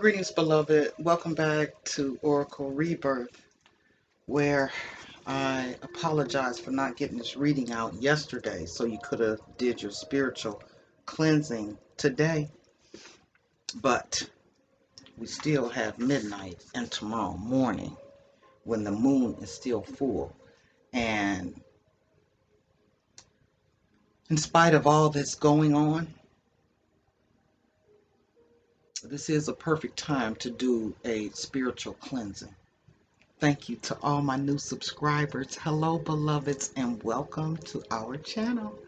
Greetings, beloved. Welcome back to Oracle Rebirth, where I apologize for not getting this reading out yesterday, so you could have did your spiritual cleansing today. But we still have midnight and tomorrow morning when the moon is still full. And in spite of all that's going on, this is a perfect time to do a spiritual cleansing. Thank you to all my new subscribers. Hello, beloveds, and welcome to our channel.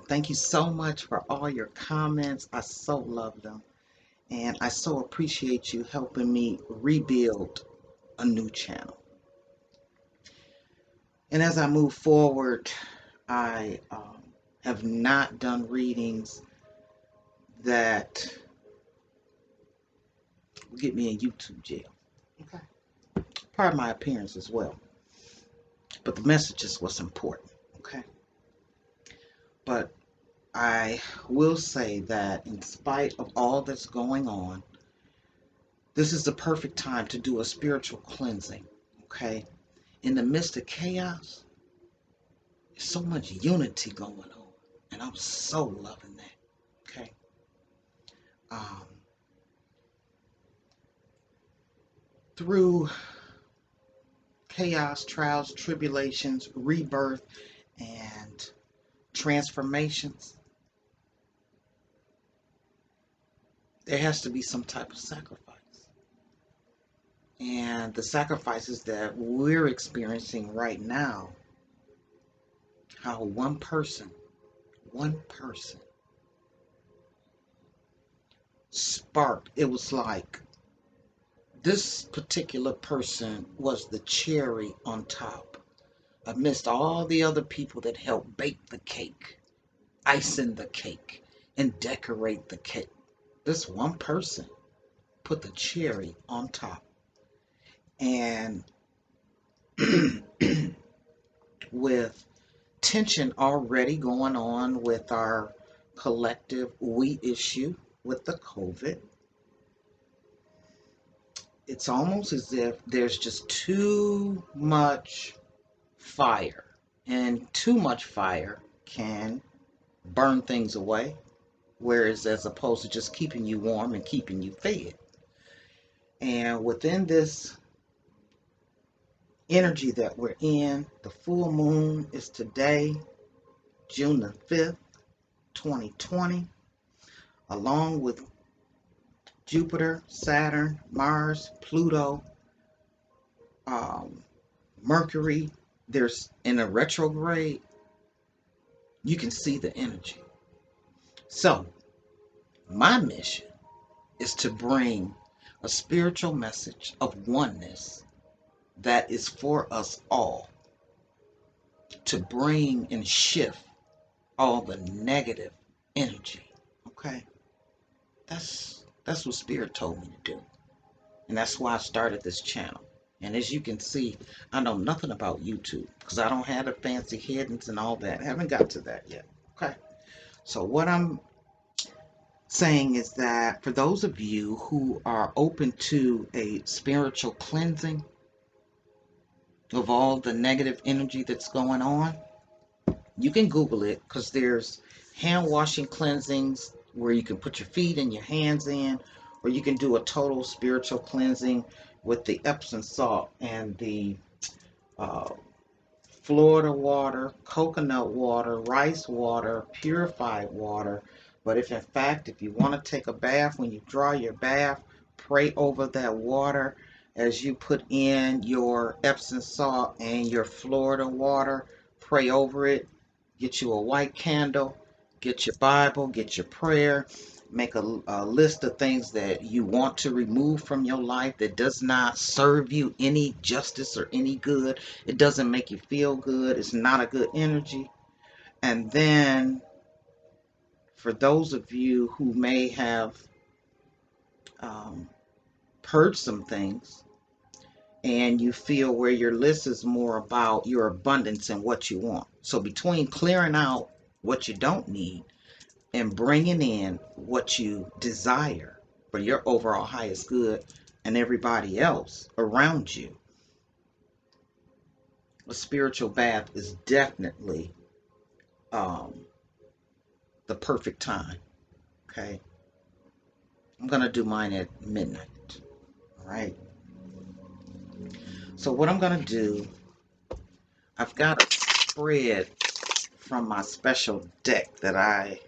Thank you so much for all your comments. I so love them. And I so appreciate you helping me rebuild a new channel. And as I move forward, I have not done readings that will get me in YouTube jail. Okay. Part of my appearance as well. But the message is what's important. Okay. But I will say that in spite of all that's going on, this is the perfect time to do a spiritual cleansing, okay? In the midst of chaos, there's so much unity going on, and I'm so loving that, okay? Through chaos, trials, tribulations, rebirth, and transformations, there has to be some type of sacrifice. And the sacrifices that we're experiencing right now, how one person sparked. It was like this particular person was the cherry on top amidst all the other people that helped bake the cake, icing the cake, and decorate the cake. This one person put the cherry on top. And with tension already going on with our collective we issue with the COVID, it's almost as if there's just too much fire, and too much fire can burn things away, whereas as opposed to just keeping you warm and keeping you fed. And within this energy that we're in, the full moon is today, June the 5th, 2020, along with Jupiter, Saturn, Mars, Pluto, Mercury. There's in a retrograde. You can see the energy. So my mission is to bring a spiritual message of oneness that is for us all, to bring and shift all the negative energy. Okay, that's what Spirit told me to do, and that's why I started this channel. And as you can see, I know nothing about YouTube because I don't have the fancy hiddens and all that. I haven't got to that yet. Okay, so what I'm saying is that for those of you who are open to a spiritual cleansing of all the negative energy that's going on, you can Google it, because there's hand washing cleansings where you can put your feet and your hands in, or you can do a total spiritual cleansing with the Epsom salt and the Florida water, coconut water, rice water, purified water. But if you want to take a bath, when you draw your bath, pray over that water as you put in your Epsom salt and your Florida water. Pray over it. Get you a white candle, get your Bible, get your prayer, make a list of things that you want to remove from your life that does not serve you any justice or any good. It doesn't make you feel good. It's not a good energy. And then for those of you who may have purged some things, and you feel where your list is more about your abundance and what you want. So between clearing out what you don't need and bringing in what you desire, for your overall highest good and everybody else around you. A spiritual bath is definitely the perfect time. Okay. I'm going to do mine at midnight. All right. So what I'm going to do, I've got a spread from my special deck that I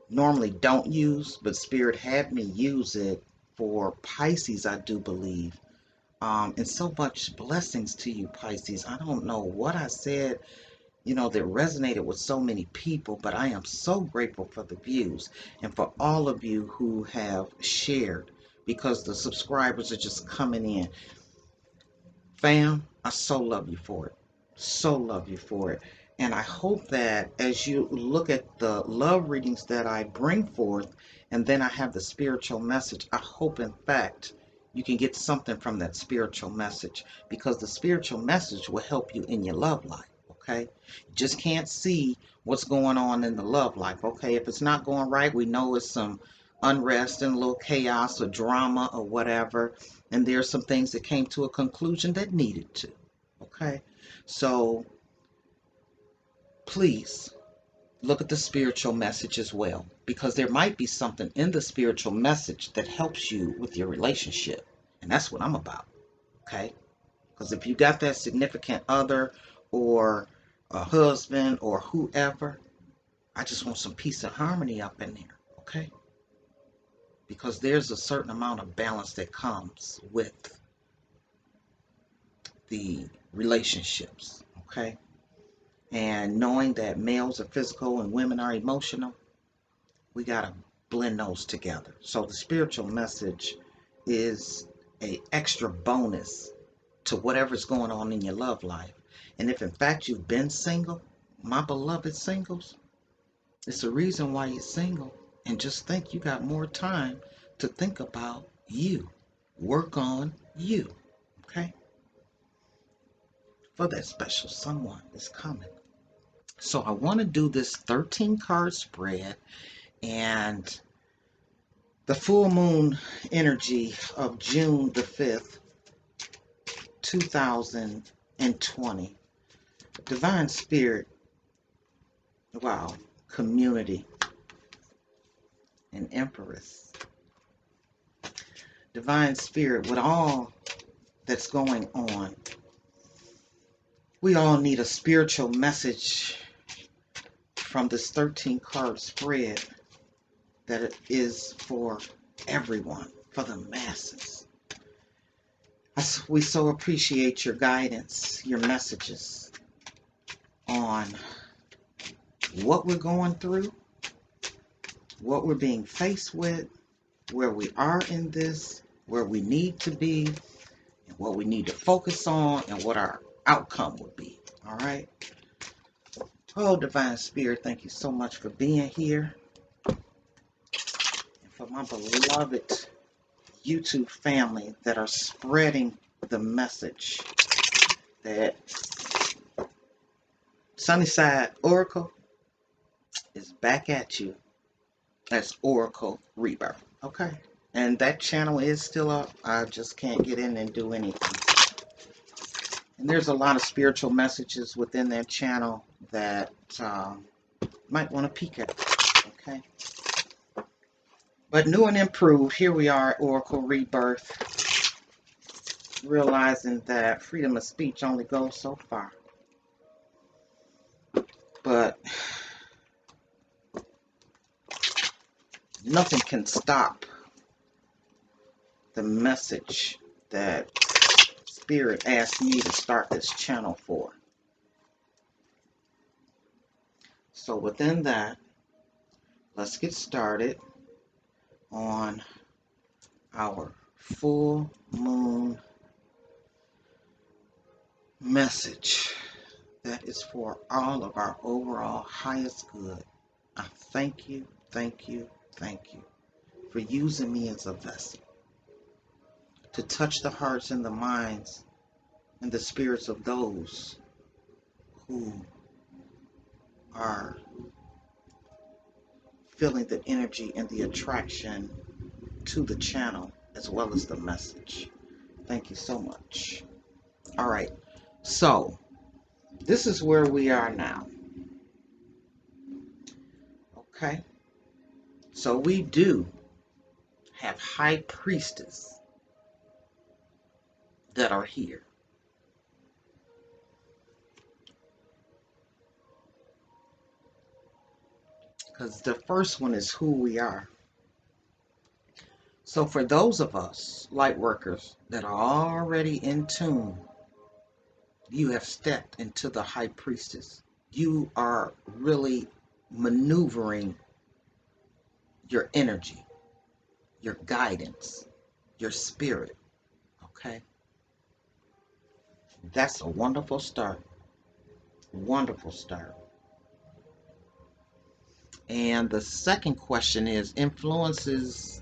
normally don't use, but Spirit had me use it for Pisces, I do believe. And so much blessings to you, Pisces. I don't know what I said, that resonated with so many people, but I am so grateful for the views and for all of you who have shared, because the subscribers are just coming in. Fam, I so love you for it. So love you for it. And I hope that as you look at the love readings that I bring forth, and then I have the spiritual message, I hope in fact you can get something from that spiritual message, because the spiritual message will help you in your love life. Okay, you just can't see what's going on in the love life. Okay, if it's not going right, we know it's some unrest and a little chaos or drama or whatever, and there's some things that came to a conclusion that needed to. Okay, so please look at the spiritual message as well, because there might be something in the spiritual message that helps you with your relationship, and that's what I'm about. Okay, because if you got that significant other or a husband or whoever, I just want some peace and harmony up in there. Okay, because there's a certain amount of balance that comes with the relationships. Okay, and knowing that males are physical and women are emotional, we got to blend those together. So the spiritual message is a extra bonus to whatever's going on in your love life. And if in fact you've been single, my beloved singles, it's the reason why you're single. And just think you got more time to think about you. Work on you. Okay? For that special someone is coming. So I want to do this 13 card spread, and the full moon energy of June the 5th, 2020. Divine Spirit, wow, community, and Empress. Divine Spirit, with all that's going on, we all need a spiritual message from this 13 card spread that it is for everyone, for the masses. We so appreciate your guidance, your messages on what we're going through, what we're being faced with, where we are in this, where we need to be, and what we need to focus on, and what our outcome would be. All right? Oh, Divine Spirit, thank you so much for being here. And for my beloved YouTube family that are spreading the message that Sunnyside Oracle is back at you as Oracle Rebirth. Okay? And that channel is still up. I just can't get in and do anything. And there's a lot of spiritual messages within that channel that might want to peek at. Okay? But new and improved, here we are at Oracle Rebirth, realizing that freedom of speech only goes so far. But nothing can stop the message that Spirit asked me to start this channel for. So within that, let's get started on our full moon message that is for all of our overall highest good. I thank you, thank you, thank you for using me as a vessel to touch the hearts and the minds and the spirits of those who are feeling the energy and the attraction to the channel as well as the message. Thank you so much. All right, so this is where we are now. Okay, so we do have high priestess that are here. Because the first one is who we are. So for those of us, light workers, that are already in tune, you have stepped into the high priestess. You are really maneuvering your energy, your guidance, your spirit. Okay? That's a wonderful start. Wonderful start. And the second question is influences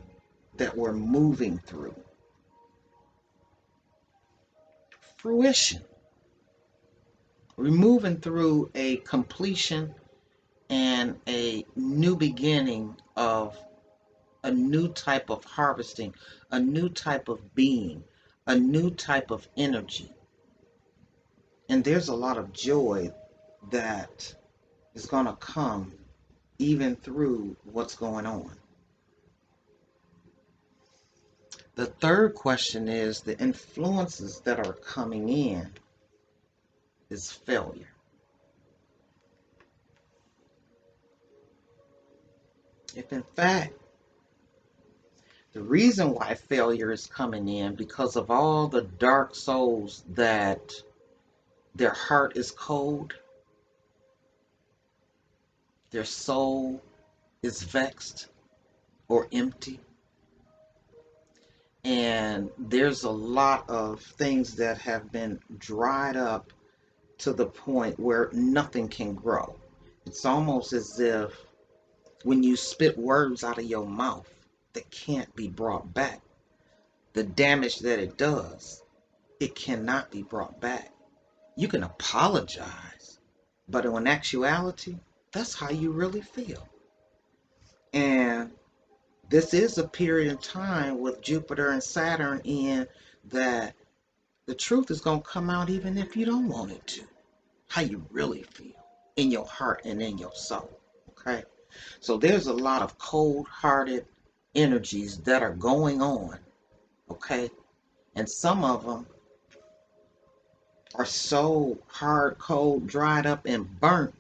that we're moving through. Fruition. We're moving through a completion and a new beginning of a new type of harvesting, a new type of being, a new type of energy. And there's a lot of joy that is going to come even through what's going on. The third question is the influences that are coming in is failure. If in fact, the reason why failure is coming in because of all the dark souls that their heart is cold, their soul is vexed or empty, and there's a lot of things that have been dried up to the point where nothing can grow. It's almost as if when you spit words out of your mouth that can't be brought back, the damage that it does, it cannot be brought back. You can apologize, but in actuality, that's how you really feel. And this is a period of time with Jupiter and Saturn in that the truth is going to come out even if you don't want it to. How you really feel in your heart and in your soul. Okay? So there's a lot of cold-hearted energies that are going on. Okay? And some of them are so hard, cold, dried up, and burnt.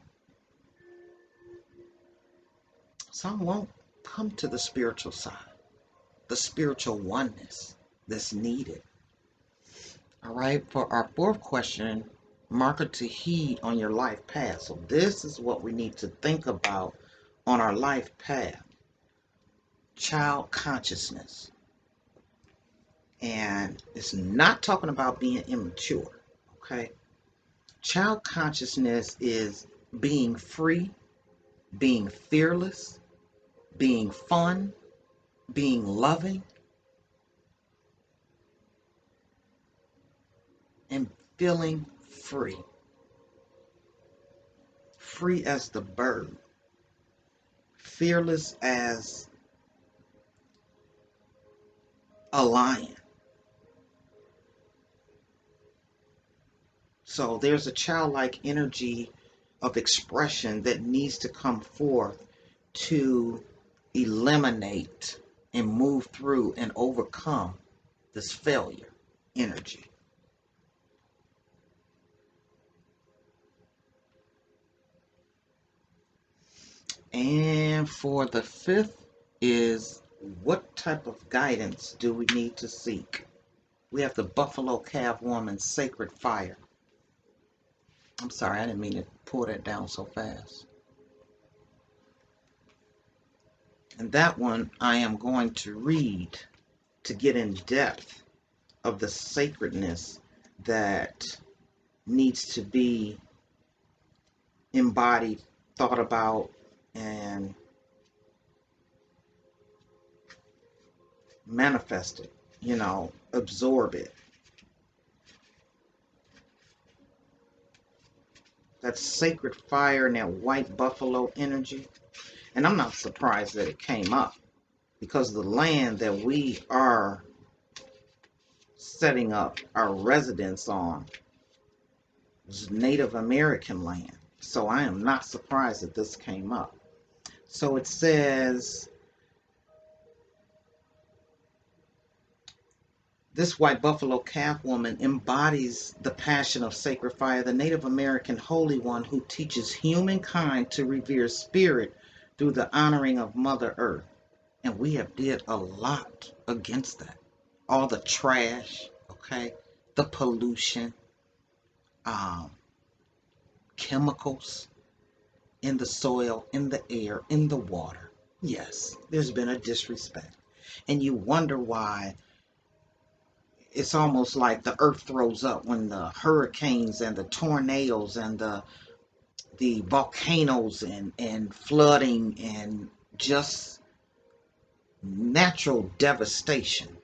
Some won't come to the spiritual side, the spiritual oneness that's needed. All right, for our fourth question, marker to heed on your life path. So this is what we need to think about on our life path. Child consciousness. And it's not talking about being immature, okay? Child consciousness is being free, being fearless, being fun, being loving, and feeling free. Free as the bird, fearless as a lion. So there's a childlike energy of expression that needs to come forth to eliminate and move through and overcome this failure energy. And for the fifth is what type of guidance do we need to seek? We have the buffalo calf woman sacred fire. I'm sorry, I didn't mean to pull that down so fast. And that one I am going to read to get in depth of the sacredness that needs to be embodied, thought about, and manifested, absorb it. That sacred fire and that white buffalo energy. And I'm not surprised that it came up because the land that we are setting up our residence on is Native American land. So I am not surprised that this came up. So it says, this white buffalo calf woman embodies the passion of sacred fire, the Native American holy one who teaches humankind to revere spirit through the honoring of Mother Earth. And we have did a lot against that. All the trash, okay, the pollution, chemicals in the soil, in the air, in the water. Yes, there's been a disrespect. And you wonder why it's almost like the earth throws up when the hurricanes and the tornadoes and the volcanoes and flooding and just natural devastation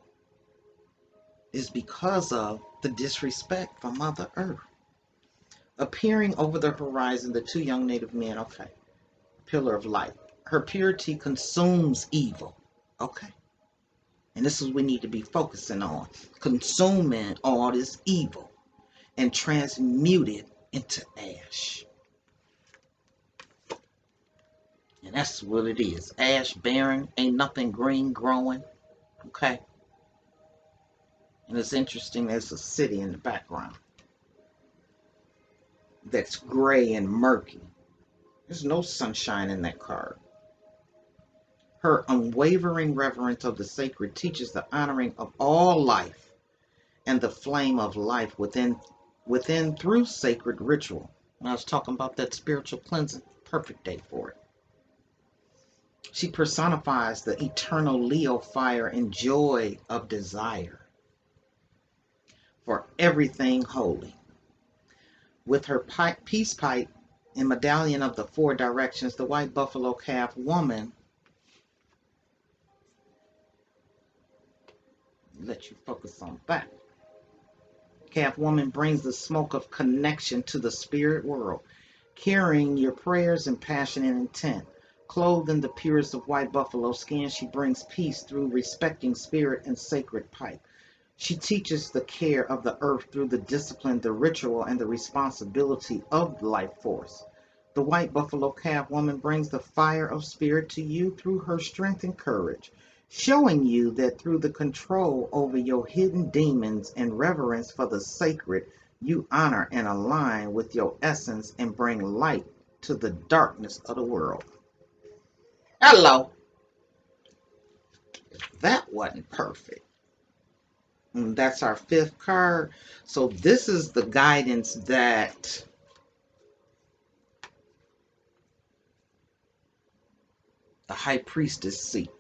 is because of the disrespect for Mother Earth. Appearing over the horizon, the two young Native men, okay, pillar of light. Her purity consumes evil, okay? And this is what we need to be focusing on. Consuming all this evil and transmute it into ash. And that's what it is. Ash barren, ain't nothing green growing, okay? And it's interesting, there's a city in the background that's gray and murky. There's no sunshine in that card. Her unwavering reverence of the sacred teaches the honoring of all life and the flame of life within through sacred ritual. When I was talking about that spiritual cleansing, perfect day for it. She personifies the eternal Leo fire and joy of desire for everything holy. With her peace pipe and medallion of the four directions, the white buffalo calf woman, let you focus on that. Calf woman brings the smoke of connection to the spirit world, carrying your prayers and passion and intent. Clothed in the purest of white buffalo skin, she brings peace through respecting spirit and sacred pipe. She teaches the care of the earth through the discipline, the ritual, and the responsibility of life force. The white buffalo calf woman brings the fire of spirit to you through her strength and courage, showing you that through the control over your hidden demons and reverence for the sacred, you honor and align with your essence and bring light to the darkness of the world. Hello. That wasn't perfect. And that's our fifth card. So this is the guidance that the high priestess seeks.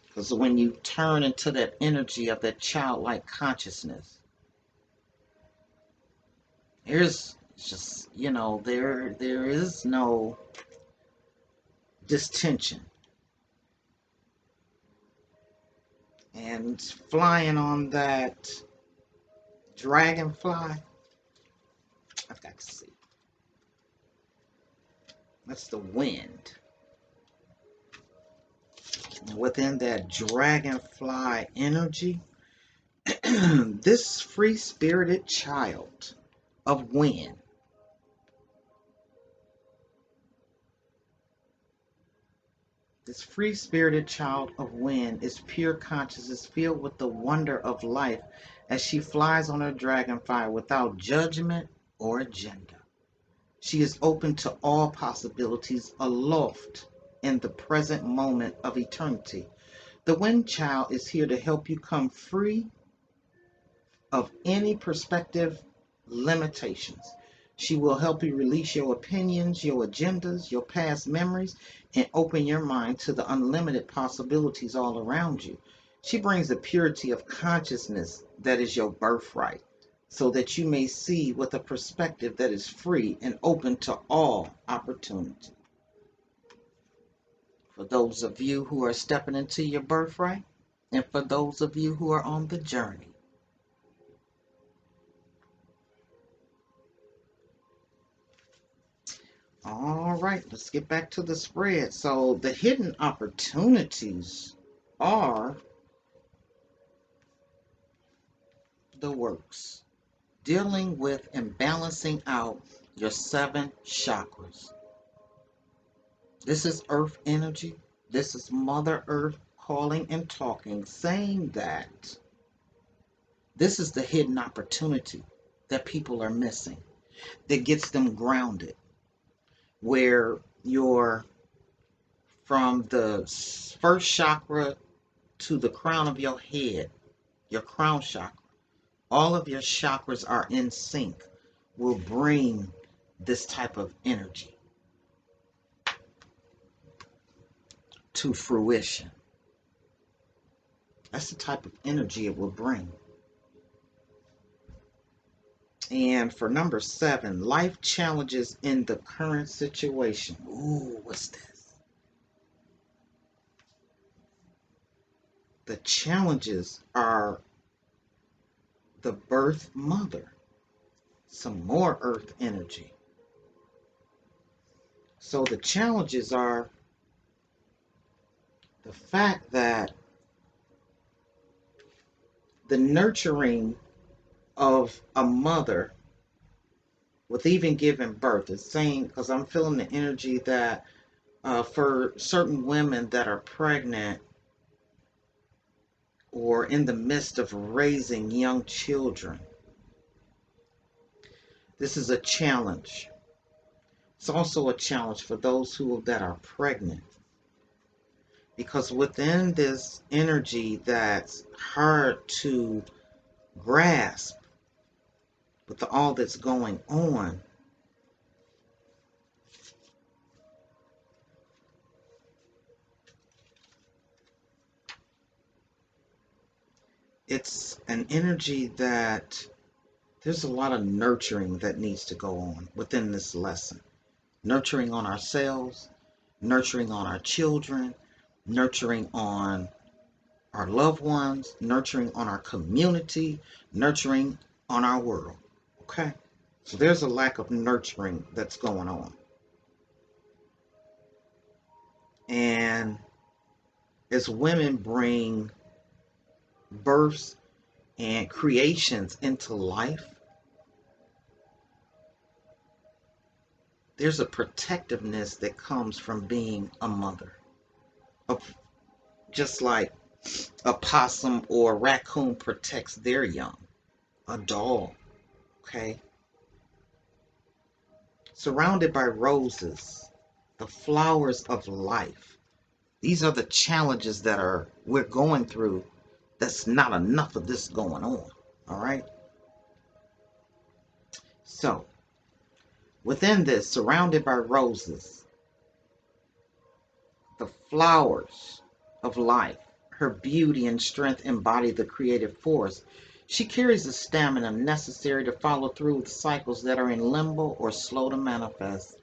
Because when you turn into that energy of that childlike consciousness, there's just, there is no distension. And flying on that dragonfly, I've got to see. That's the wind. And within that dragonfly energy, this free-spirited child of wind, this free-spirited child of wind is pure consciousness filled with the wonder of life as she flies on her dragonfly without judgment or agenda. She is open to all possibilities aloft in the present moment of eternity. The wind child is here to help you come free of any perspective limitations. She will help you release your opinions, your agendas, your past memories, and open your mind to the unlimited possibilities all around you. She brings the purity of consciousness that is your birthright, so that you may see with a perspective that is free and open to all opportunity. For those of you who are stepping into your birthright, and for those of you who are on the journey, all right, let's get back to the spread. So the hidden opportunities are the works, dealing with and balancing out your 7 chakras. This is earth energy. This is Mother Earth calling and talking, saying that this is the hidden opportunity that people are missing, that gets them grounded, where you're from the first chakra to the crown of your head, your crown chakra, all of your chakras are in sync, will bring this type of energy to fruition. That's the type of energy it will bring. And for number 7, life challenges in the current situation. Ooh, what's this? The challenges are the birth mother. Some more earth energy. So the challenges are the fact that the nurturing of a mother with even giving birth is saying, because I'm feeling the energy that for certain women that are pregnant or in the midst of raising young children, this is a challenge. It's also a challenge for those that are pregnant, because within this energy that's hard to grasp with all that's going on, it's an energy that there's a lot of nurturing that needs to go on within this lesson. Nurturing on ourselves, nurturing on our children, nurturing on our loved ones, nurturing on our community, nurturing on our world. Okay? So there's a lack of nurturing that's going on. And as women bring births and creations into life, there's a protectiveness that comes from being a mother. Just like a possum or a raccoon protects their young, a dog, okay? Surrounded by roses, the flowers of life. These are the challenges that we're going through. That's not enough of this going on, all right? So, within this, surrounded by roses, the flowers of life, her beauty and strength embody the creative force. She carries the stamina necessary to follow through with cycles that are in limbo or slow to manifest.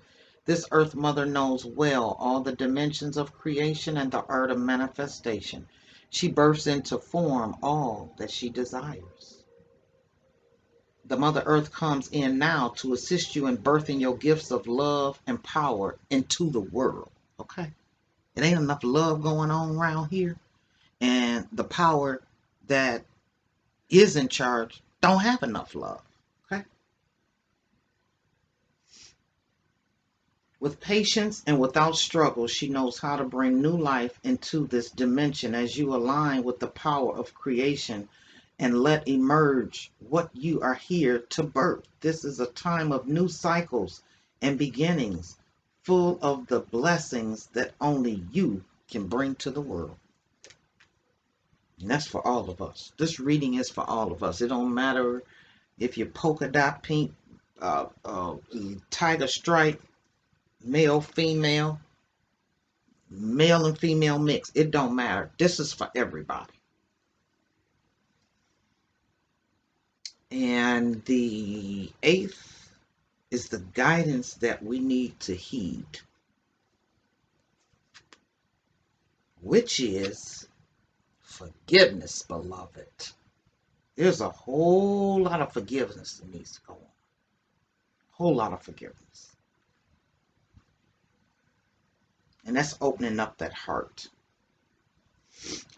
This Earth Mother knows well all the dimensions of creation and the art of manifestation. She births into form all that she desires. The Mother Earth comes in now to assist you in birthing your gifts of love and power into the world. Okay? It ain't enough love going on around here. And the power that is in charge don't have enough love. Okay? With patience and without struggle, she knows how to bring new life into this dimension as you align with the power of creation and let emerge what you are here to birth. This is a time of new cycles and beginnings, full of the blessings that only you can bring to the world. And that's for all of us. This reading is for all of us. It don't matter if you're polka dot pink, tiger stripe, male, female, male and female mix. It don't matter. This is for everybody. And the 8th is the guidance that we need to heed, which is forgiveness, beloved. There's a whole lot of forgiveness that needs to go on. Whole lot of forgiveness. And that's opening up that heart.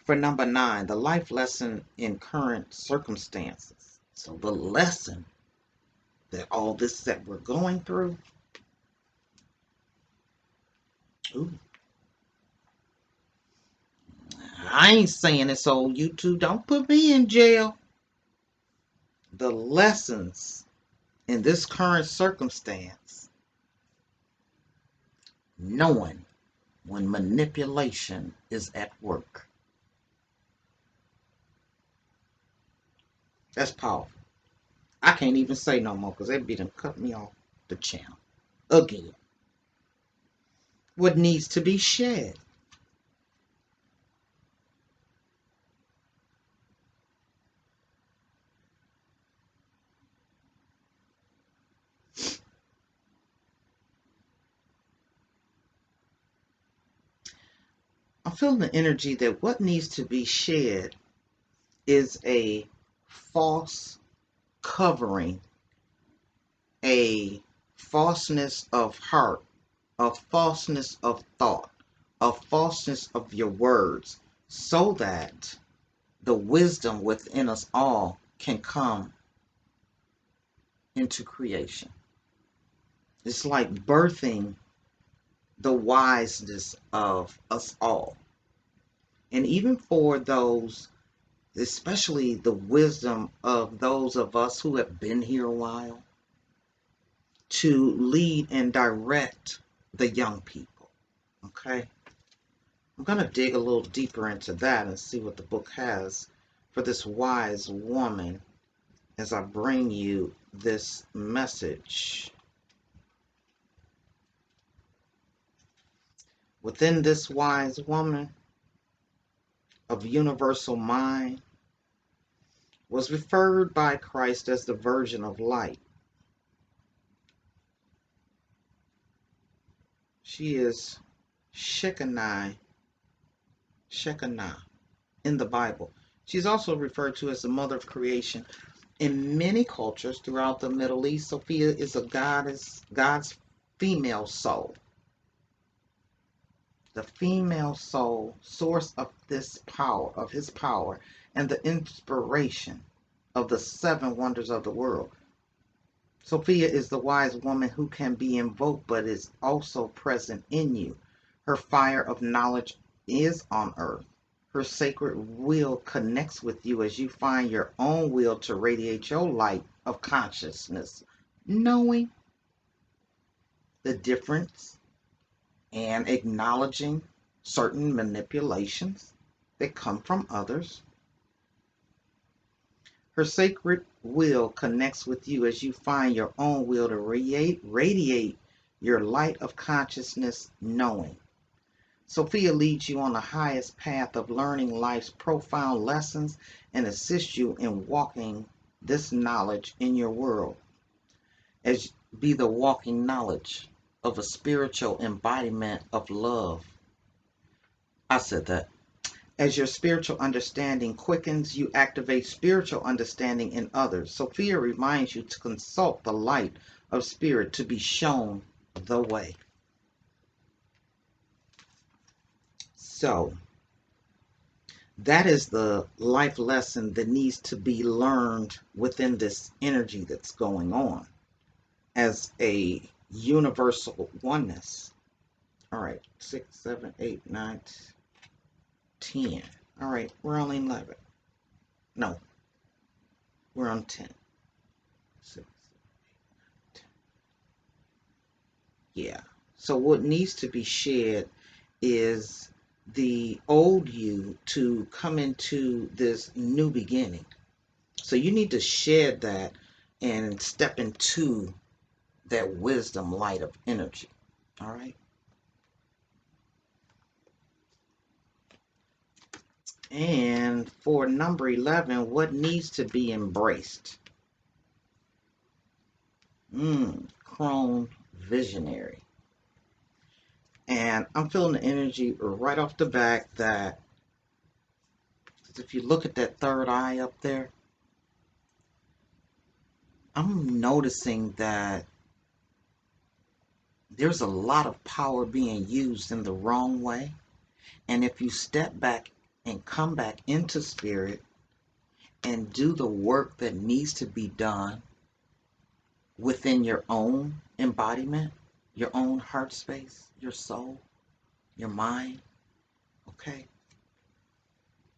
For number 9, the life lesson in current circumstances. So the lesson that all this that we're going through, ooh, I ain't saying it so you two don't put me in jail. The lessons in this current circumstance, knowing when manipulation is at work. That's powerful. I can't even say no more because they'd be done cut me off the channel again. What needs to be shed? I'm feeling the energy that what needs to be shed is a false covering, a falseness of heart, a falseness of thought, a falseness of your words, so that the wisdom within us all can come into creation. It's like birthing the wiseness of us all. And even for those, especially the wisdom of those of us who have been here a while, to lead and direct the young people. Okay? I'm going to dig a little deeper into that and see what the book has for this wise woman as I bring you this message. Within this wise woman of universal mind was referred by Christ as the Virgin of Light. She is Shekinah in the Bible. She's also referred to as the mother of creation. In many cultures throughout the Middle East, Sophia is a goddess, God's female soul. The female soul, source of this power, of his power, and the inspiration of the 7 wonders of the world. Sophia is the wise woman who can be invoked but is also present in you. Her fire of knowledge is on earth. Her sacred will connects with you as you find your own will to radiate your light of consciousness, knowing the difference and acknowledging certain manipulations that come from others. Her sacred will connects with you as you find your own will to radiate your light of consciousness, knowing. Sophia leads you on the highest path of learning life's profound lessons and assists you in walking this knowledge in your world. As be the walking knowledge of a spiritual embodiment of love. I said that. As your spiritual understanding quickens, you activate spiritual understanding in others. Sophia reminds you to consult the light of spirit to be shown the way. So, that is the life lesson that needs to be learned within this energy that's going on as a universal oneness. All right, 6, 7, 8, 9, 10. All right, we're on 11. No, we're on 10. 6, 10. Yeah. So what needs to be shed is the old you to come into this new beginning. So you need to shed that and step into that wisdom light of energy. All right. And for number 11, what needs to be embraced? Crone visionary. And I'm feeling the energy right off the back that if you look at that third eye up there, I'm noticing that there's a lot of power being used in the wrong way. And if you step back and come back into spirit and do the work that needs to be done within your own embodiment, your own heart space, your soul, your mind, okay?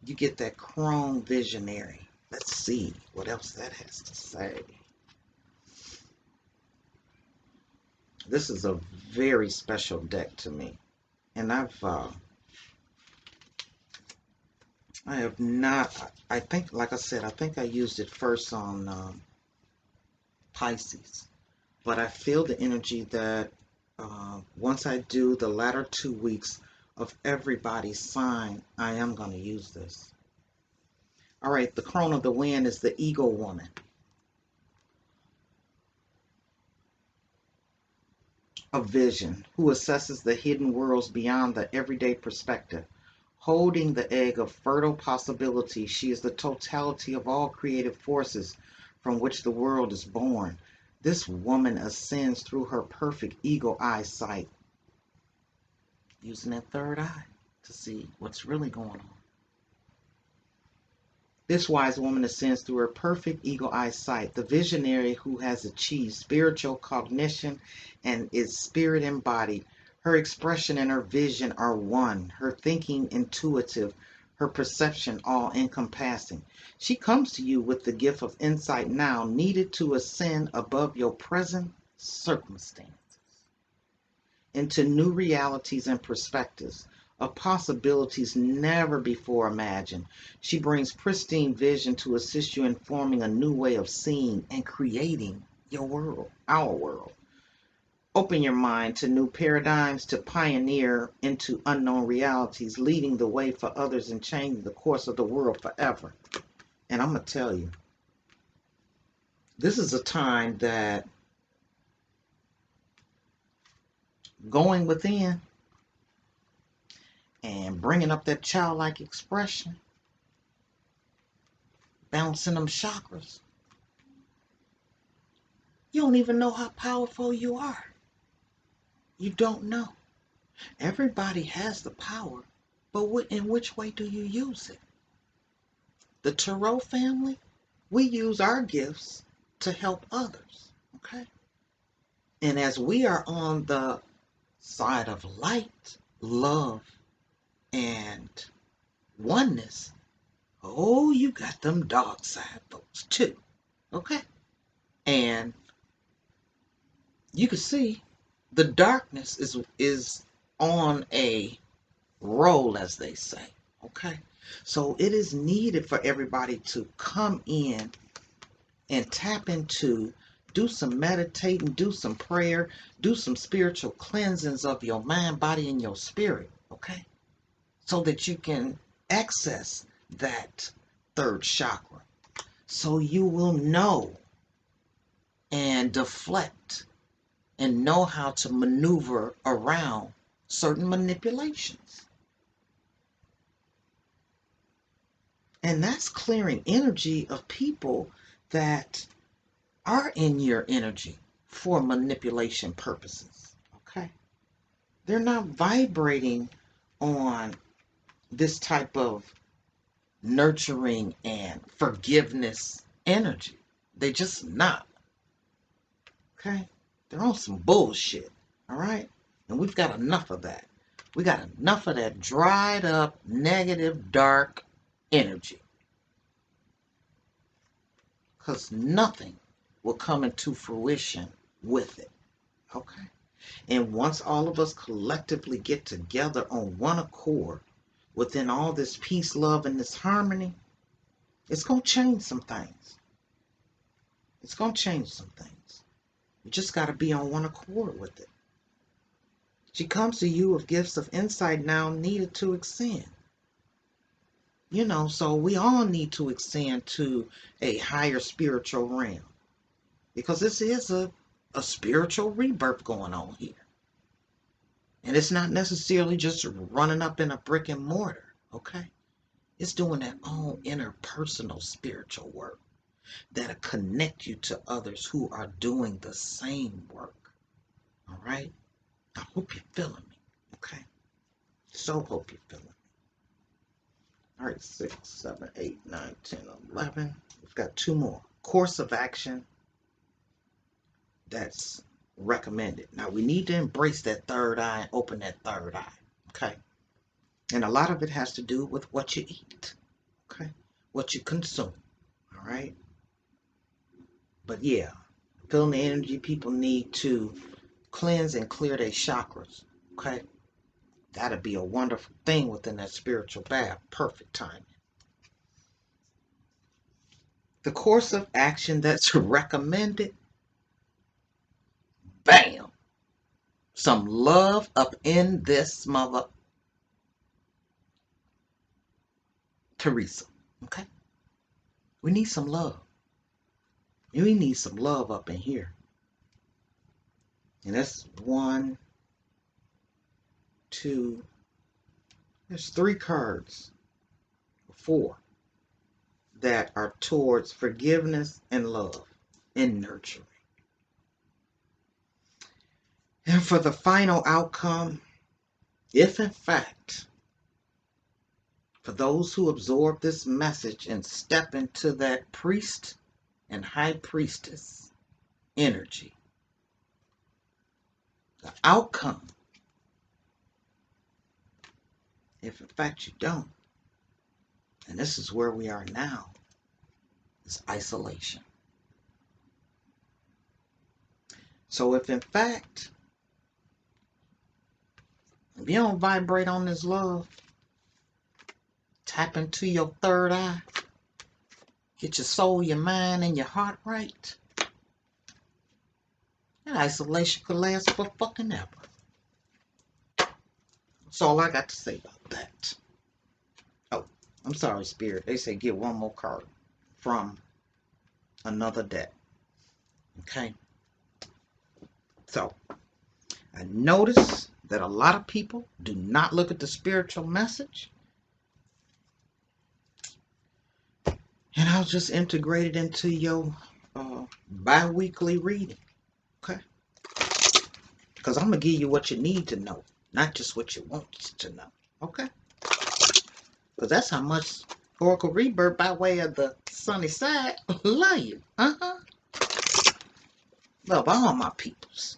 You get that chrome visionary. Let's see what else that has to say. This is a very special deck to me. And I have not, I think, like I said, I think I used it first on Pisces. But I feel the energy that once I do the latter 2 weeks of everybody's sign, I am going to use this. All right, the crone of the wind is the ego woman. A vision who assesses the hidden worlds beyond the everyday perspective. Holding the egg of fertile possibility, she is the totality of all creative forces from which the world is born. This woman ascends through her perfect eagle eyesight, using that third eye to see what's really going on. This wise woman ascends through her perfect eagle eyesight, the visionary who has achieved spiritual cognition and is spirit embodied. Her expression and her vision are one, her thinking intuitive, her perception all encompassing. She comes to you with the gift of insight now needed to ascend above your present circumstances into new realities and perspectives of possibilities never before imagined. She brings pristine vision to assist you in forming a new way of seeing and creating your world, our world. Open your mind to new paradigms, to pioneer into unknown realities, leading the way for others and changing the course of the world forever. And I'm going to tell you, this is a time that going within and bringing up that childlike expression, bouncing them chakras, you don't even know how powerful you are. You don't know. Everybody has the power, but in which way do you use it? The Tarot family, we use our gifts to help others, okay? And as we are on the side of light, love, and oneness, oh, you got them dark side folks too, okay? And you can see the darkness is on a roll, as they say, okay? So it is needed for everybody to come in and tap into, do some meditating, do some prayer, do some spiritual cleansings of your mind, body, and your spirit, okay? So that you can access that third chakra. So you will know and deflect and know how to maneuver around certain manipulations. And that's clearing energy of people that are in your energy for manipulation purposes. Okay? They're not vibrating on this type of nurturing and forgiveness energy. They're just not. Okay? They're on some bullshit. All right? And we've got enough of that. We got enough of that dried up, negative, dark energy. Because nothing will come into fruition with it. Okay? And once all of us collectively get together on one accord within all this peace, love, and this harmony, it's going to change some things. It's going to change some things. You just got to be on one accord with it. She comes to you with gifts of insight now needed to ascend. You know, so we all need to ascend to a higher spiritual realm. Because this is a spiritual rebirth going on here. And it's not necessarily just running up in a brick and mortar, okay? It's doing that own interpersonal spiritual work that'll connect you to others who are doing the same work, all right? I hope you're feeling me. Okay. So hope you're feeling me. All right, 6, 7, 8, 9, 10, 11. We've got 2 more. Course of action that's recommended. Now we need to embrace that third eye and open that third eye. Okay. And a lot of it has to do with what you eat. Okay. What you consume. All right. But yeah, feeling the energy, people need to cleanse and clear their chakras. Okay. That'd be a wonderful thing within that spiritual bath. Perfect timing. The course of action that's recommended. Bam. Some love up in this mother Teresa. Okay. We need some love. We need some love up in here. And that's 1, 2. There's 3 cards. 4 that are towards forgiveness and love and nurturing. And for the final outcome, if in fact, for those who absorb this message and step into that priest and high priestess energy, the outcome, if in fact you don't, and this is where we are now, is isolation. So if in fact, if you don't vibrate on this love, tap into your third eye, get your soul, your mind, and your heart right, that isolation could last for fucking ever. That's all I got to say about that. Oh, I'm sorry, Spirit. They say get 1 more card from another deck. Okay? So, I notice that a lot of people do not look at the spiritual message. And I'll just integrate it into your bi-weekly reading. Okay? Because I'm going to give you what you need to know, not just what you want to know. Okay? Because that's how much Oracle Rebirth, by way of the sunny side, love you. Love all my peoples.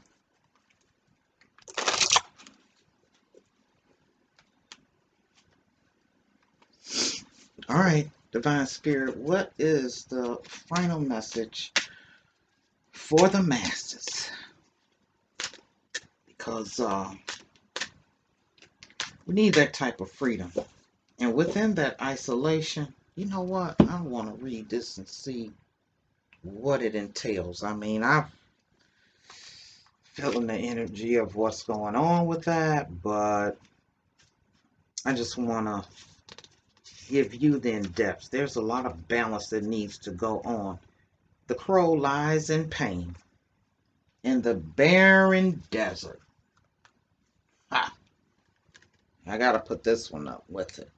All right, Divine Spirit, what is the final message for the masses? Because we need that type of freedom. And within that isolation, you know what? I want to read this and see what it entails. I mean, I'm feeling the energy of what's going on with that, but I just want to give you the in-depth. There's a lot of balance that needs to go on. The crow lies in pain in the barren desert. Ha! I got to put this one up with it,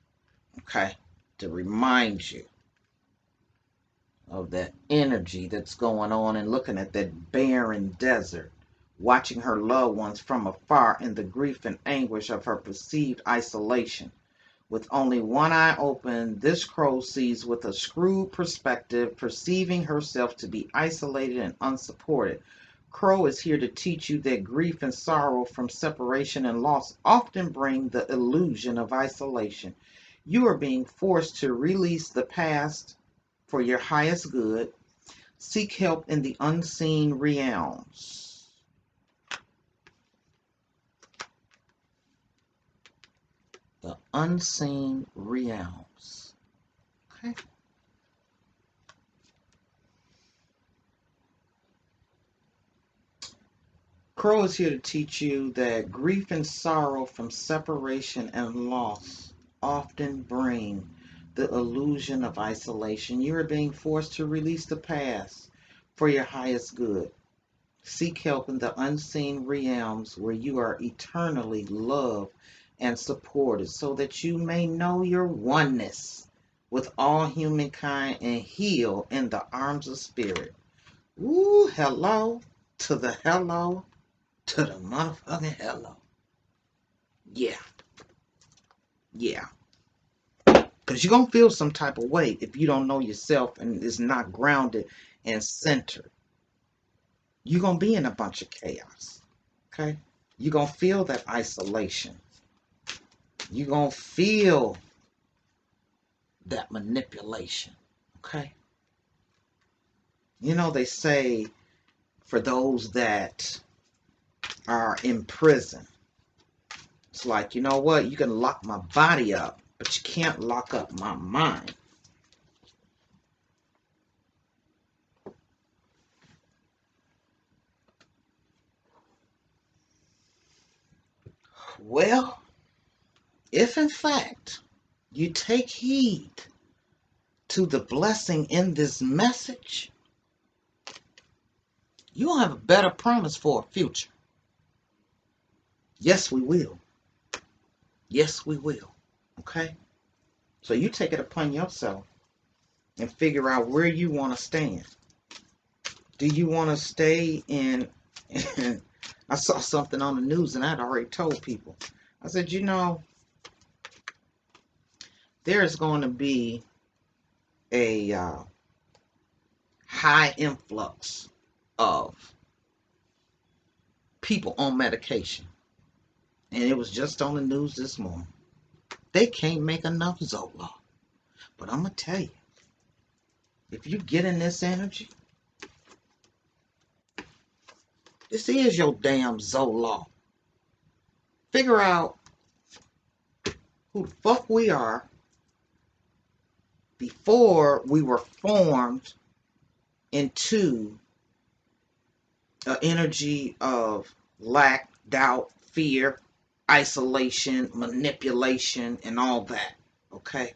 okay? To remind you of that energy that's going on and looking at that barren desert, watching her loved ones from afar in the grief and anguish of her perceived isolation. With only one eye open, this crow sees with a screwed perspective, perceiving herself to be isolated and unsupported. Crow is here to teach you that grief and sorrow from separation and loss often bring the illusion of isolation. You are being forced to release the past for your highest good. Seek help in the unseen realms. The unseen realms. Okay. Crow is here to teach you that grief and sorrow from separation and loss often bring the illusion of isolation. You are being forced to release the past for your highest good. Seek help in the unseen realms where you are eternally loved and supported so that you may know your oneness with all humankind and heal in the arms of spirit. Ooh, hello to the hello to the motherfucking hello. Yeah. Yeah. Because you're going to feel some type of way if you don't know yourself and is not grounded and centered. You're going to be in a bunch of chaos. Okay? You're going to feel that isolation. You're going to feel that manipulation. Okay? You know, they say for those that are in prison, it's like, you know what? You can lock my body up, but you can't lock up my mind. Well, if in fact you take heed to the blessing in this message, you'll have a better promise for a future. Yes, we will. Yes, we will. Okay? So you take it upon yourself and figure out where you want to stand. Do you want to stay in? I saw something on the news and I'd already told people. I said, you know, there's going to be a high influx of people on medication. And it was just on the news this morning. They can't make enough Zoloft. But I'm going to tell you, if you get in this energy, this is your damn Zoloft. Figure out who the fuck we are before we were formed into an energy of lack, doubt, fear, isolation, manipulation, and all that. Okay?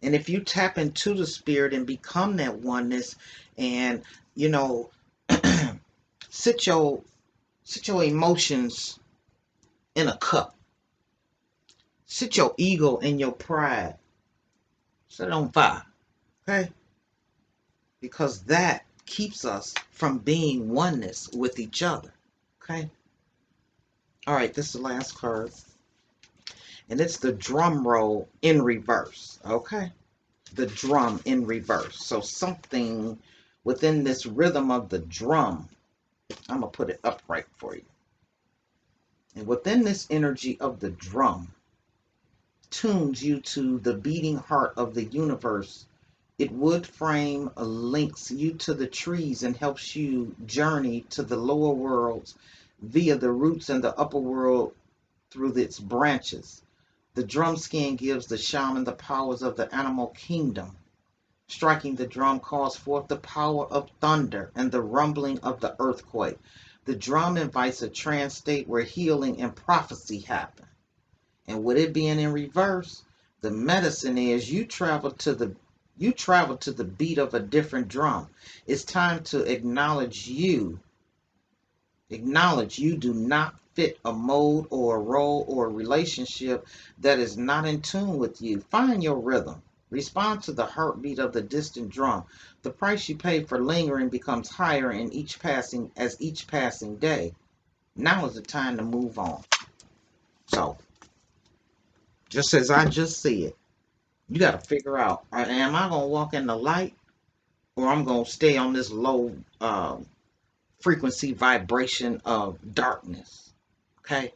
And if you tap into the spirit and become that oneness and, you know, sit your emotions in a cup. Sit your ego and your pride. Set it on fire. Okay? Because that keeps us from being oneness with each other. Okay? Alright, this is the last card. And it's the drum roll in reverse. Okay? The drum in reverse. So something within this rhythm of the drum, I'm going to put it upright for you. And within this energy of the drum, tunes you to the beating heart of the universe. It wood frame links you to the trees and helps you journey to the lower worlds via the roots and the upper world through its branches. The drum skin gives the shaman the powers of the animal kingdom. Striking the drum calls forth the power of thunder and the rumbling of the earthquake. The drum invites a trance state where healing and prophecy happen. And with it being in reverse, the medicine is you travel to the beat of a different drum. It's time to acknowledge you. Acknowledge you do not fit a mode or a role or a relationship that is not in tune with you. Find your rhythm. Respond to the heartbeat of the distant drum. The price you pay for lingering becomes higher in each passing day. Now is the time to move on. So, just as I just said, you got to figure out, am I going to walk in the light or I'm going to stay on this low frequency vibration of darkness? Okay?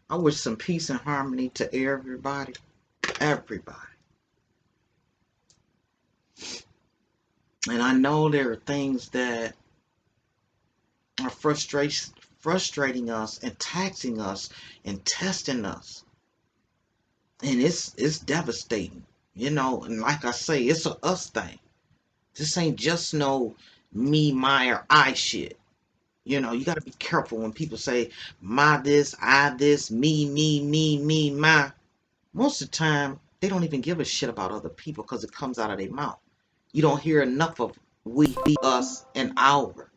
I wish some peace and harmony to everybody. Everybody. And I know there are things that are frustrating us and taxing us and testing us. And it's devastating. You know, and like I say, it's a us thing. This ain't just no me, my, or I shit. You know, you got to be careful when people say my this, I this, me, my. Most of the time, they don't even give a shit about other people because it comes out of their mouth. You don't hear enough of we, us, and our.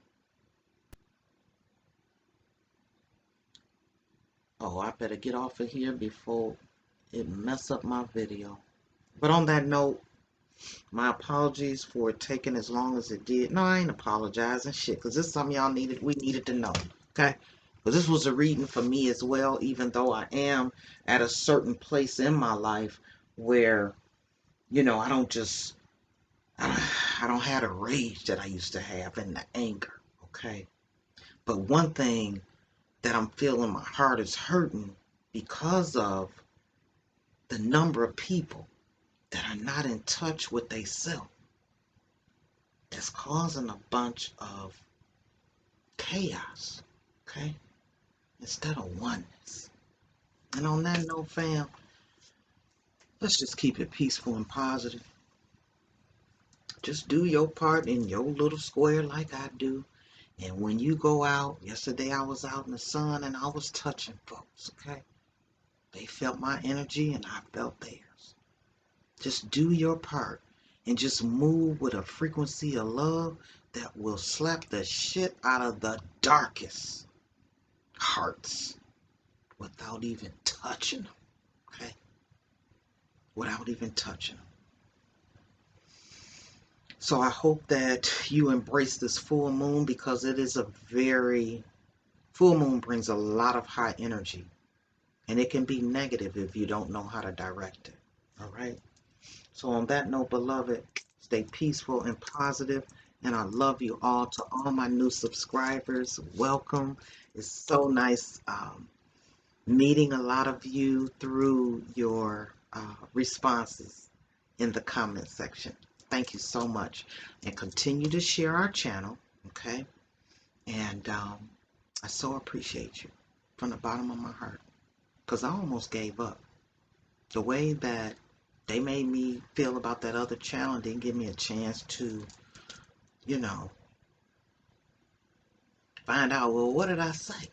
Oh, I better get off of here before it mess up my video. But on that note, my apologies for it taking as long as it did. No, I ain't apologizing shit, because this is something y'all needed, we needed to know. Okay? But this was a reading for me as well, even though I am at a certain place in my life where, I don't just, I don't have the rage that I used to have and the anger. Okay? But one thing that I'm feeling my heart is hurting because of the number of people that are not in touch with themselves. That's causing a bunch of chaos, okay? Instead of oneness. And on that note, fam, let's just keep it peaceful and positive. Just do your part in your little square like I do. And when you go out, yesterday I was out in the sun and I was touching folks, okay? They felt my energy and I felt theirs. Just do your part and just move with a frequency of love that will slap the shit out of the darkest hearts without even touching them, okay? Without even touching them. So I hope that you embrace this full moon, because it is full moon brings a lot of high energy, and it can be negative if you don't know how to direct it, all right? So on that note, beloved, stay peaceful and positive, and I love you all. To all my new subscribers, welcome. It's so nice meeting a lot of you through your responses in the comment section. Thank you so much, and continue to share our channel, okay? And I so appreciate you from the bottom of my heart, because I almost gave up. The way that they made me feel about that other channel didn't give me a chance to, you know, find out, well, what did I say?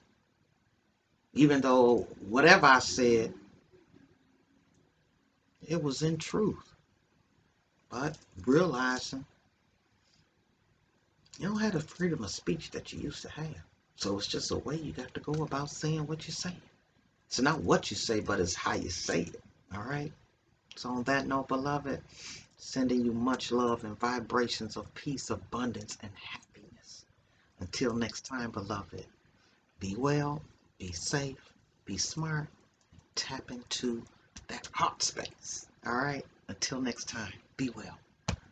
Even though whatever I said, it was in truth. But realizing you don't have the freedom of speech that you used to have. So it's just a way you got to go about saying what you're saying. It's not what you say, but it's how you say it. All right? So on that note, beloved, sending you much love and vibrations of peace, abundance, and happiness. Until next time, beloved, be well, be safe, be smart, tap into that heart space. All right? Until next time, be well.